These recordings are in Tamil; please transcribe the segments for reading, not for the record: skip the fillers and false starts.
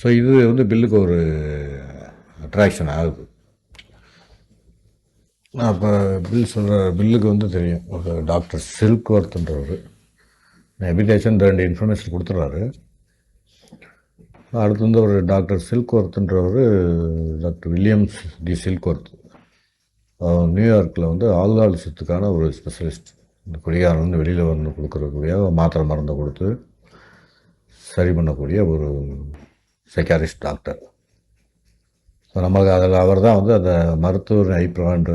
ஸோ இது வந்து பில்லுக்கு ஒரு அட்ராக்ஷன் ஆகுது. அப்போ பில்லுக்கு வந்து தெரியும் ஒரு டாக்டர் சில்க்வர்த்ன்றவர் எபிடேஷன் 2 இன்ஃபர்மேஷன் கொடுத்துட்றாரு. அடுத்து வந்து ஒரு டாக்டர் சில்க்வர்த்ன்றவர் டாக்டர் வில்லியம்ஸ் டி சில்க்வர்த் நியூயார்க்கில் வந்து ஆல்காலிசத்துக்கான ஒரு ஸ்பெஷலிஸ்ட். இந்த குடிகாரன் வெளியில் வந்து கொடுக்கறக்கூடிய மாத்திரை மருந்தை கொடுத்து சரி பண்ணக்கூடிய ஒரு சைக்காரிஸ்ட் டாக்டர். ஸோ நமக்கு அதில் அவர் தான் வந்து அந்த மருத்துவர் ஐப்ரான்ற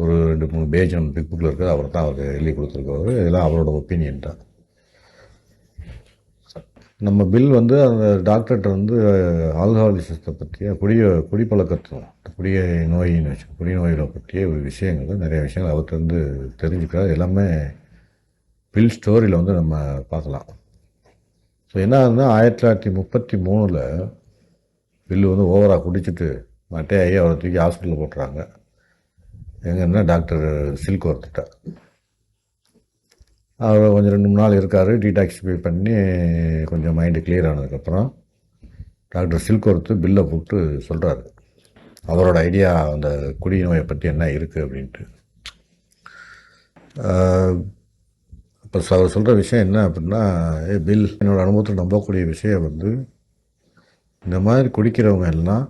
ஒரு 2-3 பேஜ் நம்ம பிக் புக்கில் இருக்குது. அவர் தான் அவர் எழுதி கொடுத்துருக்கவர். இதெல்லாம் அவரோட ஒப்பீனியன் தான். நம்ம பில் வந்து அந்த டாக்டர்கிட்ட வந்து ஆல்கஹாலிசத்தை பற்றிய குடிப்பழக்கத்துவம் குடிநோய்களை பற்றிய ஒரு விஷயங்கள் நிறைய விஷயங்கள் அவர்கிட்ட வந்து தெரிஞ்சுக்கிறார். எல்லாமே பில் ஸ்டோரியில் வந்து நம்ம பார்க்கலாம். ஸோ என்ன ஆகுதுன்னா 1933 பில்லு வந்து ஓவராக குடிச்சிட்டு மட்டையாகி அவரை தூக்கி ஹாஸ்பிட்டலில் போட்டுறாங்க. எங்கன்னா டாக்டர் சில்க்வர்த்திட்ட அவர் கொஞ்சம் 2-3 நாள் இருக்கார். டீடாக்சிஃபை பண்ணி கொஞ்சம் மைண்டு கிளியர் ஆனதுக்கப்புறம் டாக்டர் சில்க்வர்த்து பில்லை போட்டு சொல்கிறாரு அவரோட ஐடியா அந்த குடிநோயை பற்றி என்ன இருக்குது அப்படின்ட்டு. இப்போ அவர் சொல்கிற விஷயம் என்ன அப்படின்னா, பில், என்னோடய அனுபவத்தில் நம்பக்கூடிய விஷயம் வந்து இந்த மாதிரி குடிக்கிறவங்க எல்லாம்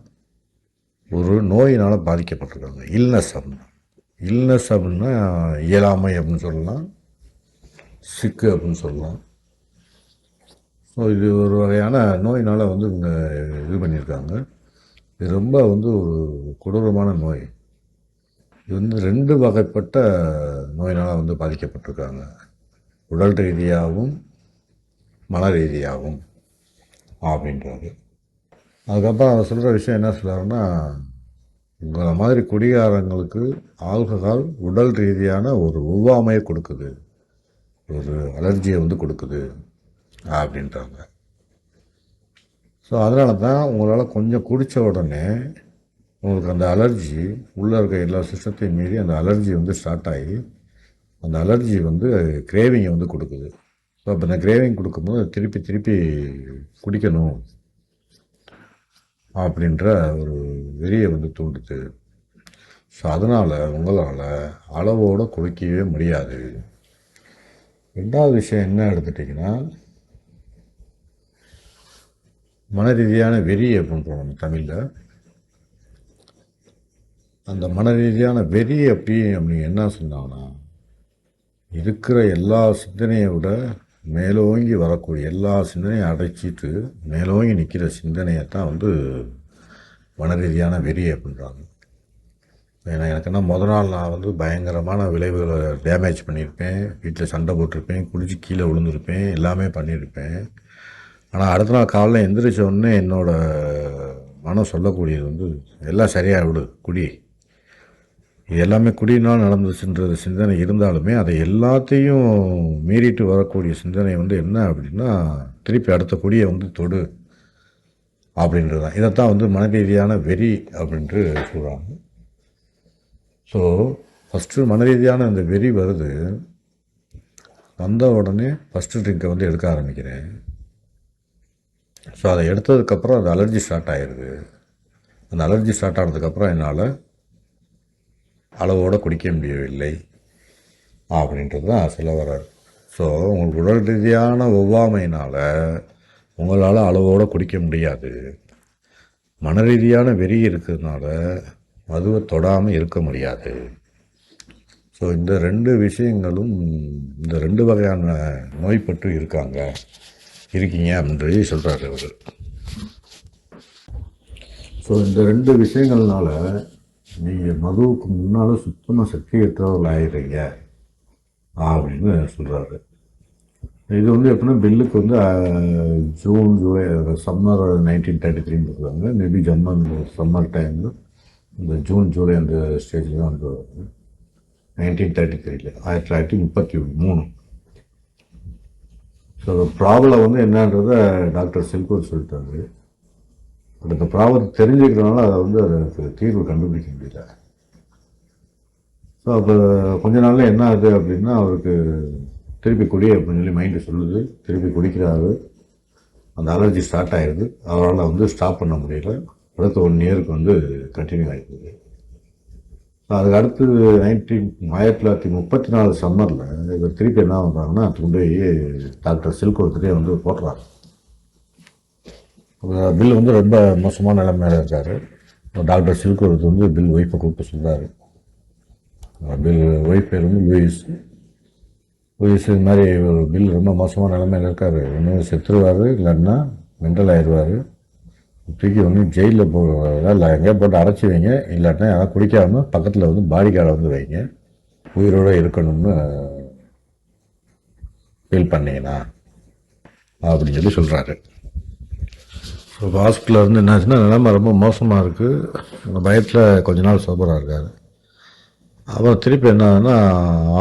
ஒரு நோயினால் பாதிக்கப்பட்டிருக்காங்க. இல்னஸ் அப்படின்னா இயலாமை அப்படின்னு சொல்லலாம், சிக்கு அப்படின்னு சொல்லலாம். ஸோ இது ஒரு வகையான நோயினால் வந்து இவங்க இது பண்ணியிருக்காங்க. இது ரொம்ப வந்து ஒரு கொடூரமான நோய். இது வந்து 2 வகைப்பட்ட நோயினால் வந்து பாதிக்கப்பட்டிருக்காங்க. உடல் ரீதியாகவும் மன ரீதியாகவும் அப்படின்றாரு. அதுக்கப்புறம் அவர் சொல்கிற விஷயம் என்ன சொல்கிறாருன்னா, உங்களை மாதிரி குடிகாரங்களுக்கு ஆல்கஹால் உடல் ரீதியான ஒரு ஒவ்வாமையை கொடுக்குது, ஒரு அலர்ஜியை வந்து கொடுக்குது அப்படின்றாங்க. ஸோ அதனால தான் உங்களால் கொஞ்சம் குடித்த உடனே உங்களுக்கு அந்த அலர்ஜி உள்ளே இருக்க எல்லா சிஸ்டத்தையும் மீறி அந்த அலர்ஜி வந்து ஸ்டார்ட் ஆகி அந்த அலர்ஜி வந்து கிரேவிங்கை வந்து கொடுக்குது. ஸோ அப்போ அந்த கிரேவிங் கொடுக்கும்போது திருப்பி குடிக்கணும் அப்படின்ற ஒரு வெறியை வந்து தூண்டுது. ஸோ அதனால் உங்களால் அளவோடு குடிக்கவே முடியாது. 2வது விஷயம் என்ன எடுத்துட்டிங்கன்னா, மன ரீதியான வெறி அப்படின்றோம் நம்ம தமிழில். அந்த மன ரீதியான வெறி அப்படின்னு என்ன சொன்னாங்கன்னா, இருக்கிற எல்லா சிந்தனையை விட மேலோங்கி வரக்கூடிய எல்லா சிந்தனையும் அடைச்சிட்டு மேலோங்கி நிற்கிற சிந்தனையை தான் வந்து மன ரீதியான வெறி அப்படின்றாங்க. ஏன்னா எனக்குன்னா நாள் நான் வந்து பயங்கரமான விளைவுகளை டேமேஜ் பண்ணியிருப்பேன், வீட்டில் சண்டை போட்டிருப்பேன், குடிச்சு கீழே விழுந்திருப்பேன், எல்லாமே பண்ணியிருப்பேன். ஆனால் அடுத்த நாள் காலையில் எந்திரிச்ச உடனே என்னோடய மனம் சொல்லக்கூடியது வந்து எல்லாம் சரியாக விடு, குடி, இது எல்லாமே குடியினால் நடந்துச்சுன்றது சிந்தனை இருந்தாலுமே அதை எல்லாத்தையும் மீறிட்டு வரக்கூடிய சிந்தனை வந்து என்ன அப்படின்னா, திருப்பி அடுத்த குடியை வந்து தொடு அப்படின்றது தான். இதைத்தான் வந்து மன ரீதியான வெறி அப்படின்ட்டு சொல்கிறாங்க. ஸோ ஃபஸ்ட்டு மன ரீதியான அந்த வெறி வருது, வந்த உடனே ஃபஸ்ட்டு ட்ரிங்கை வந்து எடுக்க ஆரம்பிக்கிறேன். ஸோ அதை எடுத்ததுக்கப்புறம் அது அலர்ஜி ஸ்டார்ட் ஆகிடுது. அந்த அலர்ஜி ஸ்டார்ட் ஆனதுக்கப்புறம் என்னால் அளவோடு குடிக்க முடியவில்லை அப்படின்றது தான் சொல்ல வர்றாரு. ஸோ உங்களுக்கு உடல் ரீதியான ஒவ்வாமையினால் உங்களால் அளவோடு குடிக்க முடியாது. மன ரீதியான வெறி இருக்கிறதுனால மதுவை தொடாமல் இருக்க முடியாது. ஸோ இந்த 2 விஷயங்களும், இந்த 2 வகையான நோய்பட்டு இருக்கீங்க அப்படின்றதை சொல்கிறாரு அவர். ஸோ இந்த 2 விஷயங்கள்னால நீங்கள் மதுவுக்கு முன்னால் சுத்தமாக சக்தியற்றவர்கள் ஆயிடுறீங்க அப்படின்னு சொல்கிறாரு. இது வந்து எப்படின்னா பில்லுக்கு வந்து ஜூன் ஜூலை சம்மர் 1933 சொல்கிறாங்க. மேபி சம்மர் டைமில் இந்த ஜூன் ஜூலை அந்த ஸ்டேஜில் தான் வந்து 1933 1933. ஸோ ப்ராப்ளம் வந்து என்னன்றதை டாக்டர் சில்க்வர்த் சொல்லிட்டாரு. பட் இந்த ப்ராப்ளத்தை தெரிஞ்சுக்கிறதுனால அதை வந்து அதுக்கு தீர்வு கண்டுபிடிக்க முடியல. ஸோ அப்போ கொஞ்ச நாளில் என்ன ஆகுது அப்படின்னா, அவருக்கு திருப்பி குடி அப்படின்னு சொல்லி மைண்டு சொல்லுது. திருப்பி குடிக்கிறாரு. அந்த அலர்ஜி ஸ்டார்ட் ஆகிடுது. அவரால் வந்து ஸ்டாப் பண்ண முடியல. அடுத்த 1 இயருக்கு வந்து கண்டினியூ ஆகிடுது. அதுக்கு அடுத்து 1934 சம்மரில் இவர் திருப்பி என்ன பண்ணுறாங்கன்னா கொண்டு போய் டாக்டர் சில்கோர்த்திலே வந்து போடுறாரு. பில் வந்து ரொம்ப மோசமான நிலைமையில இருக்கார். டாக்டர் சில்கோர்த் வந்து பில் ஒய்ஃபை கூப்பிட்டு சொல்கிறாரு. பில் ஒய்ஃப் பேர் வந்து லூயிஸ். இது மாதிரி ஒரு பில் ரொம்ப மோசமான நிலைமையில் இருக்கார். ஒன்று செத்துருவார், இல்லைன்னா மென்டல் ஆயிடுவார். தூக்கி வந்து ஜெயிலில் இல்லை எங்கேயா போட்டு அடைச்சி வைங்க, இல்லாட்டினா யாராவது குடிக்காமல் பக்கத்தில் வந்து பாடி கார்டை வந்து வைங்க, உயிரோடு இருக்கணும்னு ஃபீல் பண்ணீங்கன்னா அப்படின்னு சொல்லி சொல்கிறாரு. ஸோ ஹாஸ்பிட்டலில் இருந்து என்னாச்சுன்னா நிலைமை ரொம்ப மோசமாக இருக்குது. அந்த பயத்தில் கொஞ்ச நாள் சோபராக இருக்கார். அப்புறம் திருப்பி என்னன்னா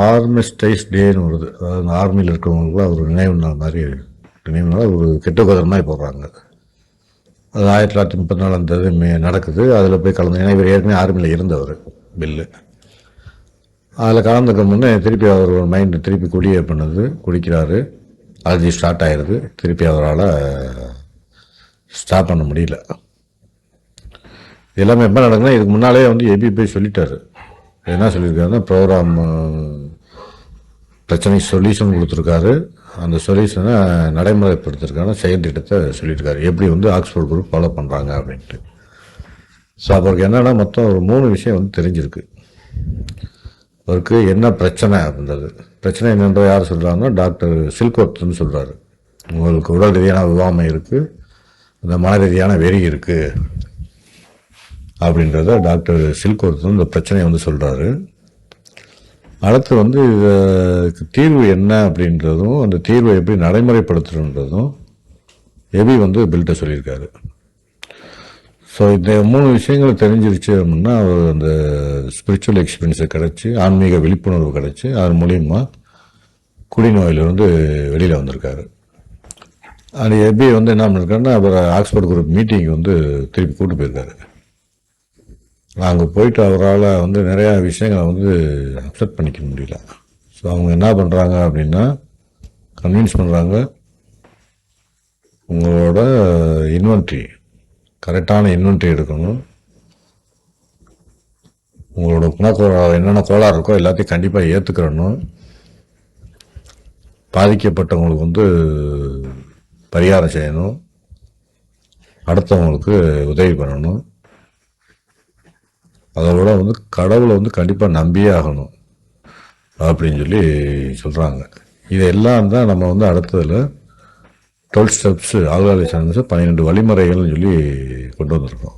ஆர்மிஸ்டைஸ் டேன்னு வருது. அதாவது ஆர்மியில் இருக்கிறவங்களுக்குலாம் ஒரு நினைவு நாள் மாதிரி, நினைவு நாள் ஒரு கெட்ட குதிரை மாதிரி போடுறாங்க. அது 1934 நடக்குது. அதில் போய் கலந்து, ஏன்னா இவர் ஏற்கனவே ஆர்மியில் இருந்தவர் பில்லு. அதில் கலந்துக்க முன்னே திருப்பி அவர் ஒரு மைண்டு திருப்பி குடியே பண்ணுது, குடிக்கிறாரு, அலர்ஜி ஸ்டார்ட் ஆகிடுது. திருப்பி அவரால் ஸ்டாப் பண்ண முடியல. எல்லாமே எப்போ நடக்குதுன்னா இதுக்கு முன்னாலே வந்து எபி போய் சொல்லிட்டாரு. என்ன சொல்லியிருக்காருன்னா ப்ரோக்ராம் பிரச்சனை சொல்யூஷன் கொடுத்துருக்காரு. அந்த சொல்யூஷனை நடைமுறைப்படுத்திருக்கான செயல் திட்டத்தை சொல்லியிருக்காரு, எப்படி வந்து ஆக்ஸ்போர்ட் குரூப் ஃபாலோ பண்ணுறாங்க அப்படின்ட்டு. ஸோ அவருக்கு என்னென்னா மொத்தம் ஒரு 3 விஷயம் வந்து தெரிஞ்சிருக்கு. அவருக்கு என்ன பிரச்சனை அப்படின்றது. பிரச்சனை என்னன்ற யார் சொல்கிறாங்கன்னா டாக்டர் சில்கோர்த்னு சொல்கிறாரு. உங்களுக்கு உடல் ரீதியான விவாமை இருக்குது, இந்த மன ரீதியான வெறி இருக்குது அப்படின்றத டாக்டர் சில்கோர்த் இந்த பிரச்சனையை வந்து சொல்கிறாரு. அடுத்து வந்து இதுக்கு தீர்வு என்ன அப்படின்றதும், அந்த தீர்வை எப்படி நடைமுறைப்படுத்துறதுன்றதும் எபி வந்து பில்ட்ட சொல்லியிருக்காரு. ஸோ இந்த 3 விஷயங்களை தெரிஞ்சிருச்சு அப்படின்னா அவர் அந்த ஸ்பிரிச்சுவல் எக்ஸ்பீரியன்ஸை கிடச்சி, ஆன்மீக விழிப்புணர்வு கிடச்சி, அது மூலிமா குடிநோயிலிருந்து வெளியில் வந்திருக்காரு. அது எபி வந்து என்ன பண்ணிருக்காருன்னா அவர் ஆக்ஸ்போர்ட் குரூப் மீட்டிங் வந்து திருப்பி கூப்பிட்டு போயிருக்காரு. அங்கே போயிட்டு அவரால் வந்து நிறையா விஷயங்களை வந்து அக்செப்ட் பண்ணிக்க முடியல. ஸோ அவங்க என்ன பண்ணுறாங்க அப்படின்னா கன்வின்ஸ் பண்ணுறாங்க, உங்களோட இன்வென்ட்ரி கரெக்டான இன்வென்ட்ரி எடுக்கணும், உங்களோட என்னென்ன கோளாறு இருக்கோ எல்லாத்தையும் கண்டிப்பாக ஏற்றுக்கிறணும், பாதிக்கப்பட்டவங்களுக்கு வந்து பரிகாரம் செய்யணும், அடுத்தவங்களுக்கு உதவி பண்ணணும், அதோட வந்து கடவுளை வந்து கண்டிப்பாக நம்பியே ஆகணும் அப்படின்னு சொல்லி சொல்கிறாங்க. இதெல்லாம் தான் நம்ம வந்து அடுத்ததில் 12 ஸ்டெப்ஸு ஆல்காலிக் 12 வழிமுறைகள்னு சொல்லி கொண்டு வந்திருக்கோம்.